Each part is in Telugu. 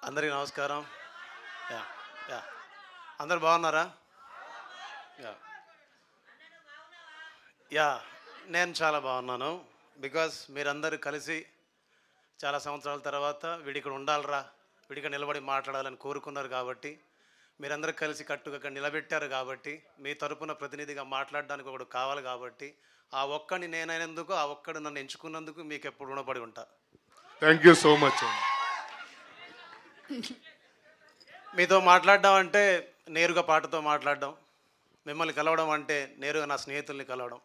అందరికీ నమస్కారం. యా యా అందరు బాగున్నారా? యా యా నేను చాలా బాగున్నాను. బికాస్ మీరందరూ కలిసి చాలా సంవత్సరాల తర్వాత వీడిక్కడ ఉండాలరా, వీడిక్కడ నిలబడి మాట్లాడాలని కోరుకున్నారు కాబట్టి, మీరందరూ కలిసి కట్టుగా నిలబెట్టారు కాబట్టి, మీ తరపున ప్రతినిధిగా మాట్లాడడానికి ఒకడు కావాలి కాబట్టి, ఆ ఒక్కడిని నేనైనందుకు, ఆ ఒక్కడు నన్ను ఎంచుకున్నందుకు మీకు ఎప్పుడు రుణపడి ఉంటా. Thank you so much. మీతో మాట్లాడడం అంటే నేరుగా పాటతో మాట్లాడడం, మిమ్మల్ని కలవడం అంటే నేరుగా నా స్నేహితుల్ని కలవడం,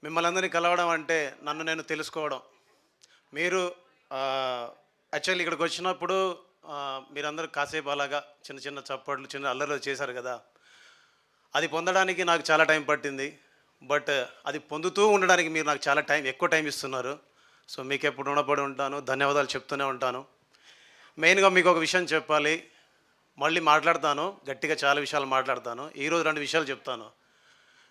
మిమ్మల్ని అందరినీ కలవడం అంటే నన్ను నేను తెలుసుకోవడం. మీరు యాక్చువల్లీ ఇక్కడికి వచ్చినప్పుడు మీరందరూ కాసేపు అలాగా చిన్న చిన్న చప్పట్లు, చిన్న అల్లర్లు చేశారు కదా, అది పొందడానికి నాకు చాలా టైం పట్టింది. బట్ అది పొందుతూ ఉండడానికి మీరు నాకు చాలా ఎక్కువ టైం ఇస్తున్నారు. సో మీకు ఎప్పుడు రుణపడి ఉంటాను, ధన్యవాదాలు చెప్తూనే ఉంటాను. మెయిన్గా మీకు ఒక విషయం చెప్పాలి, మళ్ళీ మాట్లాడతాను, గట్టిగా చాలా విషయాలు మాట్లాడతాను. ఈరోజు 2 విషయాలు చెప్తాను.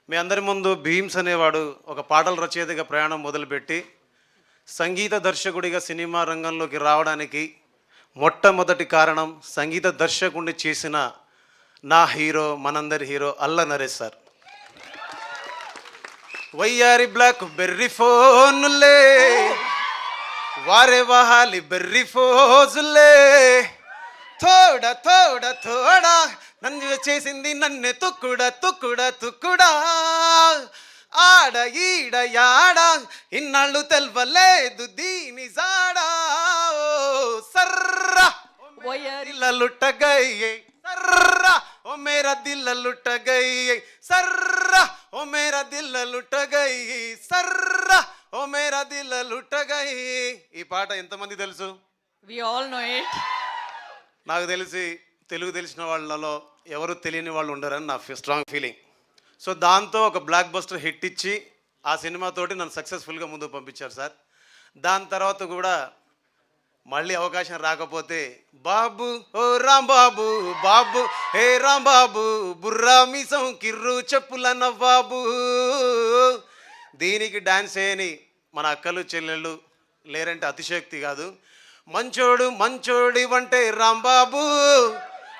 మీ అందరి ముందు భీమ్స్ అనేవాడు ఒక పాటల రచయితగా ప్రయాణం మొదలుపెట్టి సంగీత దర్శకుడిగా సినిమా రంగంలోకి రావడానికి మొట్టమొదటి కారణం సంగీత దర్శకుడిని చేసిన నా హీరో, మనందరి హీరో అల్ల నరేష్ సార్. వయ్యారి బ్లాక్ బెర్రీ ఫోన్లే, వారే వహాలి బెర్రీ ఫోజులే, తోడ తోడ తోడ నన్ను చేసింది నన్ను తుక్కుడా తుక్కుడా తుక్కుడా, ఆడ ఈడ యాడ ఇన్నాళ్ళు తెల్వలేదు దీని జాడా, సర్రా దిల్ లుట్ట గయి, సర్రా ఓ మేరా దిల్ లుట్ట గయి, సర్రా ఓ మేరా దిల్ లుట్ట గయి, సర్రా ఓ మేరా దిల్ లుట్ట గయి. ఈ పాట ఎంతమంది తెలుసు? We all know it. నాకు తెలిసి తెలుగు తెలిసిన వాళ్ళలో ఎవరు తెలియని వాళ్ళు ఉండరని నా స్ట్రాంగ్ ఫీలింగ్. సో దాంతో ఒక బ్లాక్ బస్టర్ హిట్ ఇచ్చి ఆ సినిమాతోటి నన్ను సక్సెస్ఫుల్గా ముందుకు పంపించారు సార్. దాని తర్వాత కూడా మళ్ళీ అవకాశం రాకపోతే బాబు ఓ రాంబాబు, బాబు హే రాంబాబు, బుర్రా మీసం కిర్రు చెప్పుల నవ్వాబు, దీనికి డాన్స్ చేయని మన అక్కలు చెల్లెళ్ళు లేరంటే అతిశయోక్తి కాదు. మంచోడు మంచోడి వంటే రాంబాబు,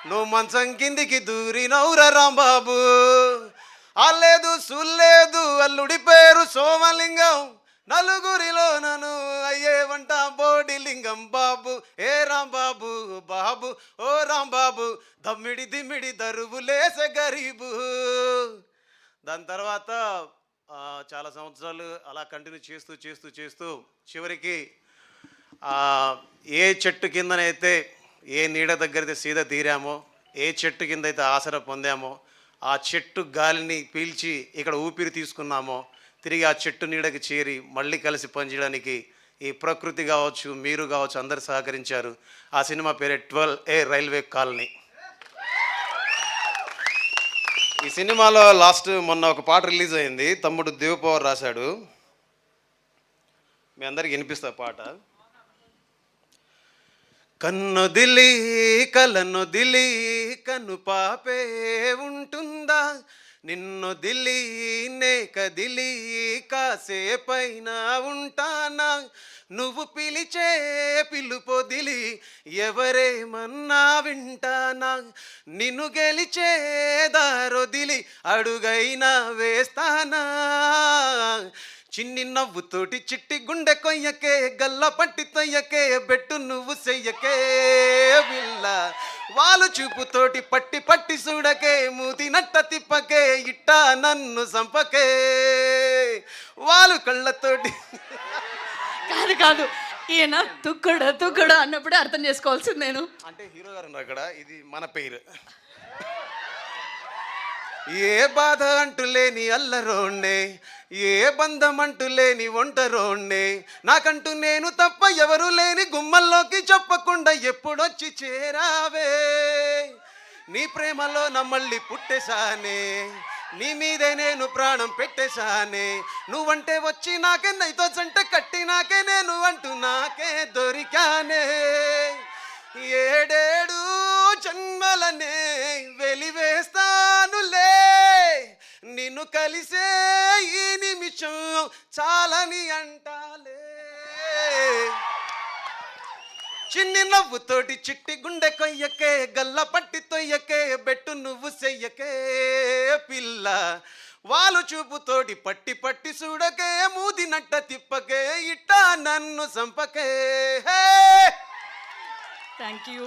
నువ్వు మంచం కిందికి దూరినవురా రాంబాబు, అల్లేదు సుల్లేదు అల్లుడి పేరు సోమలింగం, నలుగురిలో నన్ను అయ్యేవంట బోడిలింగం, బాబు ఏ రాంబాబు, బాబు ఓ రాంబాబు, దమ్మిడి దిమ్మిడి దరువులేసే గరీబు. దాని తర్వాత చాలా సంవత్సరాలు అలా కంటిన్యూ చేస్తూ చేస్తూ చేస్తూ చివరికి ఏ చెట్టు కిందనైతే, ఏ నీడ దగ్గరైతే సీద తీరామో, ఏ చెట్టు కింద అయితే ఆసరా పొందామో, ఆ చెట్టు గాలిని పీల్చి ఇక్కడ ఊపిరి తీసుకున్నామో, తిరిగి ఆ చెట్టు నీడకి చేరి మళ్ళీ కలిసి పనిచేయడానికి ఈ ప్రకృతి కావచ్చు, మీరు కావచ్చు, అందరు సహకరించారు. ఆ సినిమా పేరే 12A రైల్వే కాలనీ. ఈ సినిమాలో మొన్న ఒక పాట రిలీజ్ అయింది, తమ్ముడు దేవపవర్ రాశాడు, మీ అందరికి వినిపిస్తా పాట. కన్నొదిలి కలనొదిలి కను పాపే ఉంటుందా, నిన్నొదిలి నే కదిలి కాసేపైన ఉంటానా, నువ్వు పిలిచే పిలుపొదిలి ఎవరేమన్నా వింటానా, నిన్ను గెలిచే దారొదిలి అడుగైనా వేస్తానా, చిన్ని నవ్వుతోటి చిట్టి గుండె కొయ్యకే, గల్ల పట్టి తొయ్యకే, బెట్టు నువ్వు చెయ్యకే పిల్ల, వాళ్ళు చూపుతోటి పట్టి పట్టి చూడకే, మూతి నట్ట తిప్పకే, ఇట్టా నన్ను సంపకే, వాళ్ళు కళ్ళతోటి. కాదు కాదు, ఈయన తుక్కుడ తుక్కుడ అన్నప్పుడే అర్థం చేసుకోవాల్సింది నేను. అంటే హీరో గారు అక్కడ, ఇది మన పేరు. ఏ బాధ అంటూ లేని అల్లరోణ్ణే, ఏ బంధం అంటూ లేని ఒంటరోణ్ణే, నాకంటూ నేను తప్ప ఎవరు లేని గుమ్మల్లోకి చెప్పకుండా ఎప్పుడొచ్చి చేరావే, నీ ప్రేమలో నమ్మల్ని పుట్టేశానే, నీ మీదే నేను ప్రాణం పెట్టేశానే, నువ్వంటే వచ్చి నాకే నైతో జంట కట్టి నాకే నేను అంటూ నాకే దొరికానే, ఏడేడు జన్మలనే వెలివేస్తానులే, నీ నిన్ను కలిసే ఈ నిమిషం చాలని అంటాలే. చిన్ని నవ్వుతోటి చిట్టి గుండె కొయ్యకే, గల్ల పట్టి తొయ్యకే, బెట్టు నువ్వు చెయ్యకే పిల్ల. వాళ్ళు చూపుతోటి పట్టి పట్టి చూడకే, మూది నట్ట తిప్పకే, ఇట్టా నన్ను సంపకే. Thank you.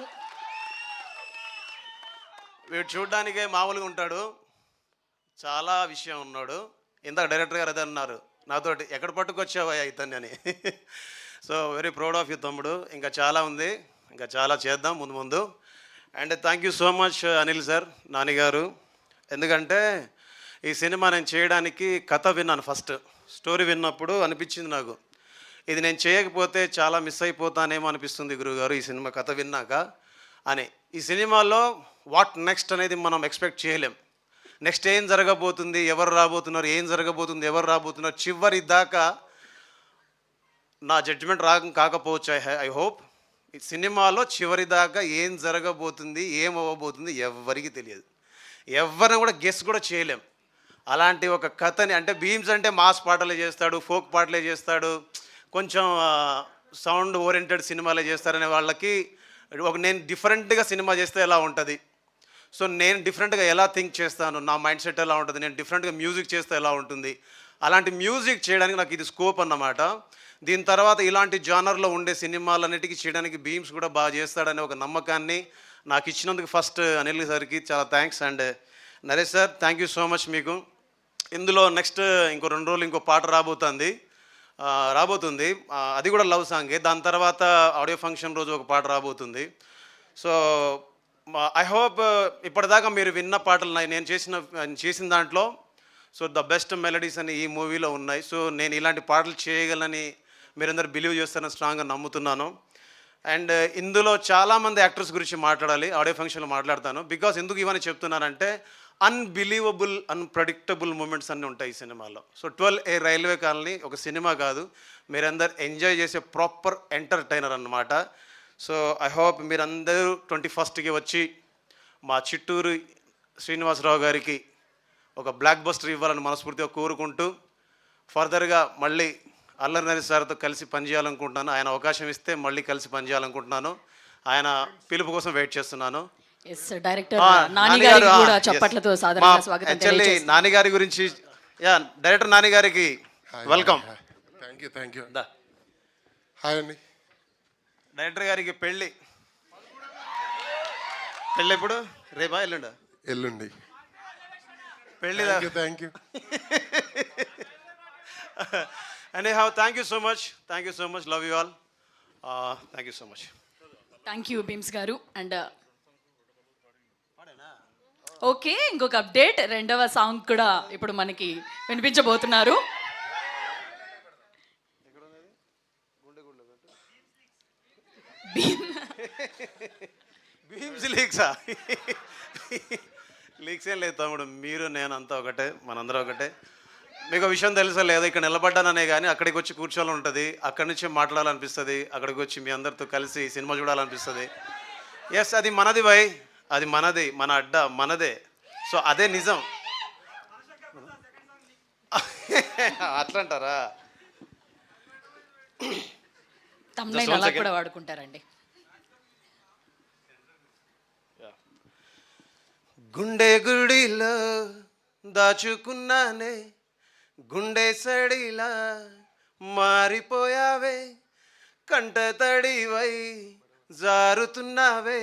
వీడు చూడ్డానికే మామూలుగా ఉంటాడు, చాలా విషయం ఉన్నాడు. ఇందాక డైరెక్టర్ గారు అదే అన్నారు నాతోటి, ఎక్కడ పట్టుకొచ్చావా ఇతన్ని అని. So very proud of you తమ్ముడు. ఇంకా చాలా ఉంది, ఇంకా చాలా చేద్దాం ముందు ముందు. And thank you so much Anil sir, నానిగారు. ఎందుకంటే ఈ సినిమా నేను చేయడానికి కథ విన్నాను, ఫస్ట్ స్టోరీ విన్నప్పుడు అనిపించింది నాకు, ఇది నేను చేయకపోతే చాలా మిస్ అయిపోతానేమో అనిపిస్తుంది గురువుగారు ఈ సినిమా కథ విన్నాక అని. ఈ సినిమాలో వాట్ నెక్స్ట్ అనేది మనం ఎక్స్పెక్ట్ చేయలేం. నెక్స్ట్ ఏం జరగబోతుంది, ఎవరు రాబోతున్నారు, ఏం జరగబోతుంది, ఎవరు రాబోతున్నారు, చివరి దాకా నా జడ్జిమెంట్ కాకపోవచ్చు. ఐ హోప్ ఈ సినిమాలో చివరి దాకా ఏం జరగబోతుంది, ఏం అవ్వబోతుంది ఎవరికి తెలియదు, ఎవరిని కూడా గెస్ కూడా చేయలేం. అలాంటి ఒక కథని, అంటే భీమ్స్ అంటే మాస్ పాటలే చేస్తాడు, ఫోక్ పాటలే చేస్తాడు, కొంచెం సౌండ్ ఓరియంటెడ్ సినిమాలే చేస్తారనే వాళ్ళకి నేను డిఫరెంట్గా సినిమా చేస్తే ఎలా ఉంటుంది, సో నేను డిఫరెంట్గా ఎలా థింక్ చేస్తాను, నా మైండ్ సెట్ ఎలా ఉంటుంది, నేను డిఫరెంట్గా మ్యూజిక్ చేస్తే ఎలా ఉంటుంది, అలాంటి మ్యూజిక్ చేయడానికి నాకు ఇది స్కోప్ అన్నమాట. దీని తర్వాత ఇలాంటి జానర్లో ఉండే సినిమాలన్నిటికీ చేయడానికి భీమ్స్ కూడా బాగా చేస్తాడనే ఒక నమ్మకాన్ని నాకు ఇచ్చినందుకు ఫస్ట్ అనిల్ సార్కి చాలా thanks. And Naresh sir, thank you so much మీకు. ఇందులో నెక్స్ట్ ఇంకో 2 రోజులు ఇంకో పాట రాబోతుంది, అది కూడా లవ్ సాంగే. దాని తర్వాత ఆడియో ఫంక్షన్ రోజు ఒక పాట రాబోతుంది. సో ఐ హోప్ ఇప్పటిదాకా మీరు విన్న పాటలు నేను చేసిన దాంట్లో సో ద బెస్ట్ మెలడీస్ అని ఈ మూవీలో ఉన్నాయి. సో నేను ఇలాంటి పాటలు చేయగలని మీరందరూ బిలీవ్ చేస్తారని స్ట్రాంగ్గా నమ్ముతున్నాను. అండ్ ఇందులో చాలామంది యాక్టర్స్ గురించి మాట్లాడాలి, ఆడియో ఫంక్షన్లో మాట్లాడతాను. బికాస్ ఎందుకు ఇవన్నీ చెప్తున్నానంటే అన్బిలీవబుల్, అన్ప్రెడిక్టబుల్ మూమెంట్స్ అన్నీ ఉంటాయి ఈ సినిమాలో. సో 12A రైల్వే కాలనీ ఒక సినిమా కాదు, మీరందరూ ఎంజాయ్ చేసే ప్రాపర్ ఎంటర్టైనర్ అన్నమాట. సో ఐ హోప్ మీరందరూ 21కి వచ్చి మా చిట్టూరు శ్రీనివాసరావు గారికి ఒక బ్లాక్ బస్టర్ ఇవ్వాలని మనస్ఫూర్తిగా కోరుకుంటూ, ఫర్దర్గా మళ్ళీ అల్లరి నరేష్ సార్తో కలిసి పనిచేయాలనుకుంటున్నాను. ఆయన అవకాశం ఇస్తే మళ్ళీ కలిసి పనిచేయాలనుకుంటున్నాను. ఆయన పిలుపు కోసం వెయిట్ చేస్తున్నాను. డైరెక్టర్ నాని గారికి కూడా చప్పట్లతో సాధారణంగా స్వాగతం తెలియజేస్తున్నాను. నాని గారి గురించి, డైరెక్టర్ నాని గారికి వెల్కమ్. Thank you. హాయ్ అండి. డైరెక్టర్ గారికి పెళ్ళి ఎప్పుడు, రేపా ఎల్లుండా? ఎల్లుండి. పెళ్ళి. Thank you. Anyhow, thank you so much, love you all, thank you so much. Thank you Bheems గారు. అండ్ ఓకే, ఇంకొక అప్డేట్, 2వ సాంగ్ కూడా ఇప్పుడు మనకి వినిపించబోతున్నారు. భీమ్స్ లీక్స్ ఏం లేదు తమ్ముడు, మీరు నేను అంతా ఒకటే, మనందరం ఒకటే. మీకు విషయం తెలుసా లేదా, ఇక్కడ నిలబడ్డాననే కానీ అక్కడికి వచ్చి కూర్చోవాలని ఉంటుంది, అక్కడి నుంచి మాట్లాడాలనిపిస్తుంది, అక్కడికి వచ్చి మీ అందరితో కలిసి సినిమా చూడాలనిపిస్తుంది. ఎస్, అది మనది భయ్, అది మనది, మన అడ్డ మనదే. సో అదే నిజం. అట్లా అంటారా? తమ్నైల్ అలా కూడా వాడుకుంటారండి. గుండె గుడిలో దాచుకున్నానే, గుండె సడిలా మారిపోయావే, కంట తడివై జారుతున్నావే,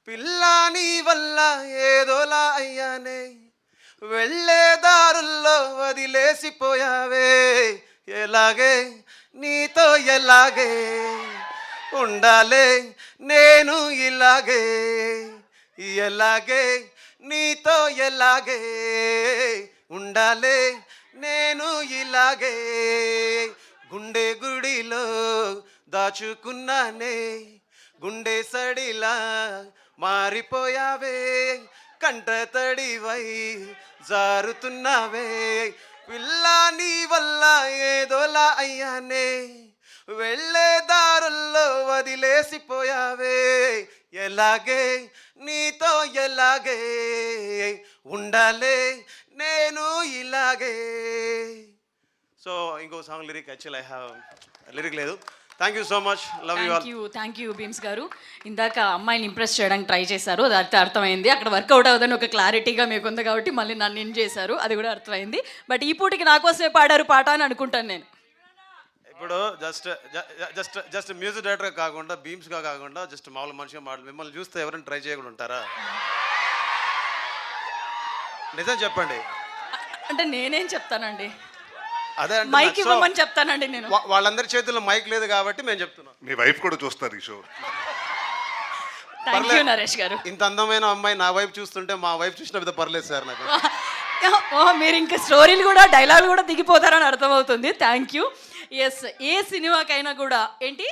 పిల్లాని వల్ల ఏదోలా అయ్యానే, వెళ్ళే దారుల్లో వదిలేసిపోయావే, ఎలాగే నీతో ఎలాగే ఉండాలే నేను ఇలాగే, ఎలాగే నీతో ఎలాగే ఉండాలే నేను ఇలాగే, గుండె గుడిలో దాచుకున్నానే, గుండె సడిలా మారిపోయావే, కంట తడివై జారుతున్నావే, పిల్లా నీ వల్ల ఏదోలా అయ్యానే, వెళ్ళే దారుల్లో వదిలేసిపోయావే, ఎలాగే నీతో ఎలాగే ఉండాలే నేను ఇలాగే. సో ఇంకో song lyric actual I have lyric లేదు. Thank you so much, love you all. Thank you Bheems గారు. ఇందాక అమ్మాయిని ఇంప్రెస్ చేయడానికి ట్రై చేశారు, అది అర్థమైంది. అక్కడ వర్కౌట్ అవుదని ఒక క్లారిటీగా మీకు ఉంది కాబట్టి మళ్ళీ నన్ను ఇన్ చేశారు, అది కూడా అర్థమైంది. బట్ ఈ పూటకి నా కోసమే పాడారు పాట అని అనుకుంటాను నేను. ఇప్పుడు జస్ట్ మ్యూజిక్ డైరెక్టర్గా కాకుండా బీమ్స్గా కాకుండా జస్ట్ మామూలు మనిషిగా మాటలు మిమ్మల్ని చూస్తే ఎవరైనా ట్రై చేయకుండా ఉంటారా? నిజం చెప్పండి. అంటే నేనేం చెప్తానండి, అదే మైక్ ఇవ్వమని చెప్తానండి నేను. వాళ్ళందరి చేతుల్లో మైక్ లేదు కాబట్టి మేము చెప్తున్నాం. మీ వైఫ్ కూడా చూస్తారు ఈ షో. థ్యాంక్ యూ నరేష్ గారు. ఇంత అందమైన అమ్మాయి నా వైపు చూస్తుంటే మా వైపు చూసిన విధ పర్లేదు సార్ నాకు. మీరు ఇంకా స్టోరీలు కూడా డైలాగులు కూడా దిగిపోతారని అర్థమవుతుంది. Thank you. ఎస్, ఏ సినిమాకైనా కూడా ఏంటి